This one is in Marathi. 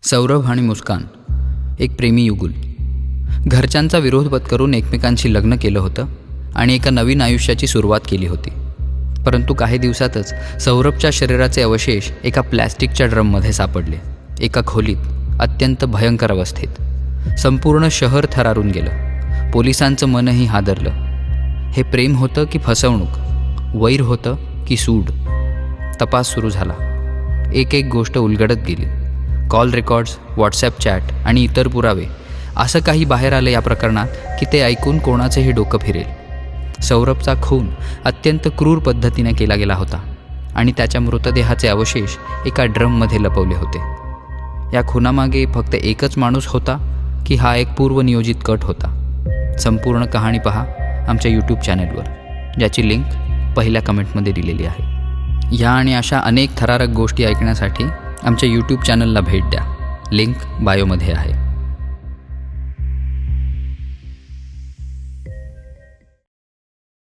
सौरभ आणि मुस्कान एक प्रेमी युगुल. घरच्यांचा विरोध पत्करून एकमेकांशी लग्न केलं होतं आणि एका नवीन आयुष्याची सुरुवात केली होती. परंतु काही दिवसातच सौरभच्या शरीराचे अवशेष एका प्लॅस्टिकच्या ड्रममध्ये सापडले. एका खोलीत अत्यंत भयंकर अवस्थेत. संपूर्ण शहर थरारून गेलं. पोलिसांचं मनही हादरलं. हे प्रेम होतं की फसवणूक? वैर होतं की सूड? तपास सुरू झाला. एक एक गोष्ट उलगडत गेली. कॉल रेकॉर्ड्स, व्हॉट्सॲप चॅट आणि इतर पुरावे. असं काही बाहेर आलं या प्रकरणात की ते ऐकून कोणाचंही डोकं फिरेल. सौरभचा खून अत्यंत क्रूर पद्धतीने केला गेला होता आणि त्याच्या मृतदेहाचे अवशेष एका ड्रममध्ये लपवले होते. या खुनामागे फक्त एकच माणूस होता की हा एक पूर्वनियोजित कट होता? संपूर्ण कहाणी पहा आमच्या यूट्यूब चॅनलवर, ज्याची लिंक पहिल्या कमेंटमध्ये दिलेली आहे. या आणि अशा अनेक थरारक गोष्टी ऐकण्यासाठी आमच्या यूट्यूब चॅनलला भेट द्या. लिंक बायोमध्ये आहे.